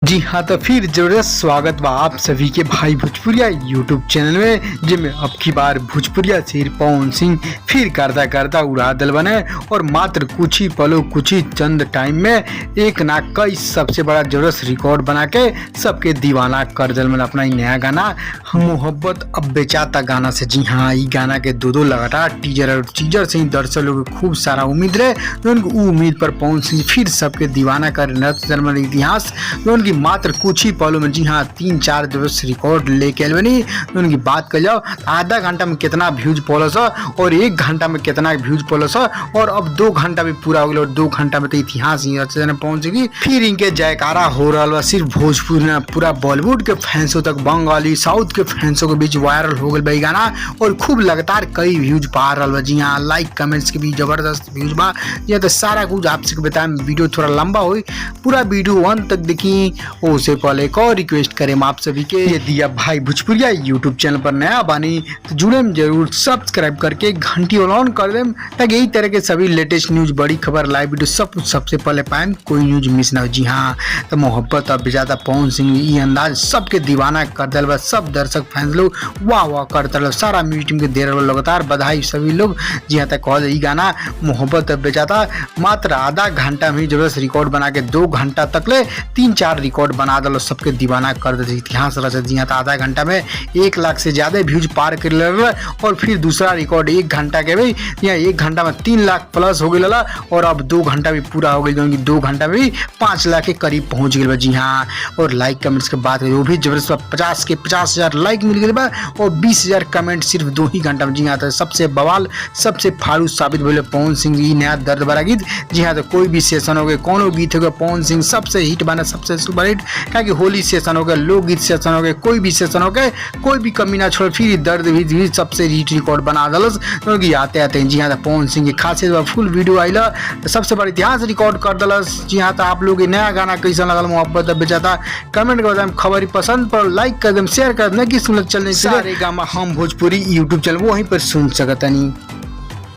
जी हाँ, तो फिर जरूर स्वागत बा आप सभी के भाई भोजपुरिया यूट्यूब चैनल में, जिसमें अब की बार भोजपुरिया शेर पवन सिंह फिर करता उड़ा दल बने और मात्र कुछ ही पलों कुछ ही चंद टाइम में एक ना कई सबसे बड़ा जबरदस्त रिकॉर्ड बना के सबके दीवाना कर दल बने। अपना ही नया गाना मोहब्बत अब बेचाता गाना से, जी हाँ, ये गाना के दो लगातार टीजर और टीजर से ही दर्शक लोग को खूब सारा उम्मीद रहे। जो उनकी उम्मीद पर पवन सिंह फिर सबके दीवाना कर नृत्य इतिहास जो उनकी मात्र कुछ ही पलों में, जी हाँ, 3-4 दिवस रिकॉर्ड लेके आए बनी। उनकी बात कर जाओ, आधा घंटा में कितना व्यूज पॉलस और 1 घंटा में कितना व्यूज पॉलस और अब 2 घंटा भी पूरा हो गया और 2 घंटा में तो इतिहास ही पहुंचेगी। फिर इनके जयकारा हो रहा बा सिर्फ भोजपुरी ना, पूरा बॉलीवुड के फैंसों तक, बंगाली साउथ के फैंसों के बीच वायरल हो गया भाई गाना और खूब लगातार कई व्यूज पा रहा बा। जी हाँ, लाइक कमेंट्स के भी जबरदस्त व्यूज बा। ये तो सारा कुछ आपसे बताएं, वीडियो थोड़ा लंबा हुई, पूरा वीडियो अंत तक देखी। उससे पहले एक और रिक्वेस्ट करें आप सभी के, यदि आप भाई भोजपुरिया यूट्यूब चैनल पर नया बानी तो जुड़े जरूर, सब्सक्राइब करके घंटी ऑन कर दें ताकि यही तरह के सभी लेटेस्ट न्यूज, बड़ी खबर, लाइव वीडियो सब कुछ सबसे पहले पाएं, कोई न्यूज मिस ना हो। जी हाँ, तो मोहब्बत अब ज्यादा पवन सिंह ये अंदाज सबके दीवाना कर दिल बा। सब दर्शक फैंस लोग वाह वाह करते रहे, सारा मीटिंग के दे रहे लगातार बधाई सभी लोग। जी हाँ, तक कह ये गाना मोहब्बत अब बेचाता मात्र आधा घंटा में जबरदस्त रिकॉर्ड बना के 2 घंटा तक ले 3-4 रिकॉर्ड बना दलो, सबके दीवाना कर दे इतिहास रचा। जी हाँ, तो आधा घंटा में 1 लाख से ज्यादा व्यूज पार कर ले और फिर दूसरा रिकॉर्ड 1 घंटा के भाई यहाँ 1 घंटा में 3 लाख प्लस हो गया और अब 2 घंटा भी पूरा हो गया, 2 घंटा में भी 5 लाख के करीब पहुंच गए। जी हाँ, और लाइक कमेंट्स के बात वो भी जबरदस्त 50 के 50,000 लाइक मिल गए और 20,000 कमेंट सिर्फ 2 ही घंटा में। जी हाँ, तो सबसे बवाल सबसे फाड़ू साबित बोले पवन सिंह जी नया दर्द भरा गीत। जी हाँ, तो कोई भी सेशन हो गए, कोनो गीत हो गया, पवन सिंह सबसे हिट बना, सबसे सुपर हिट। क्या कि होली सेशन हो गया, लोकगीत सेशन हो गए, कोई भी सेशन हो गए, कोई भी कमी ना छोड़, फिर दर्द भी सबसे हिट रिकॉर्ड बना दलस क्योंकि आते आते। जी हाँ, तो पवन सिंह की खासियत फुल वीडियो आइला तो सबसे बड़ा इतिहास रिकॉर्ड कर दलस। जी हाँ, तो आप लोग नया गाना कैसा लगल मोहब्बत बेचाता कमेंट कर दें, खबर पसंद पर लाइक कर दें, शेयर कर दें कि सुन चलने सारे गामा हम भोजपुरी यूट्यूब चैनल वहीं पर सुन सकता नहीं।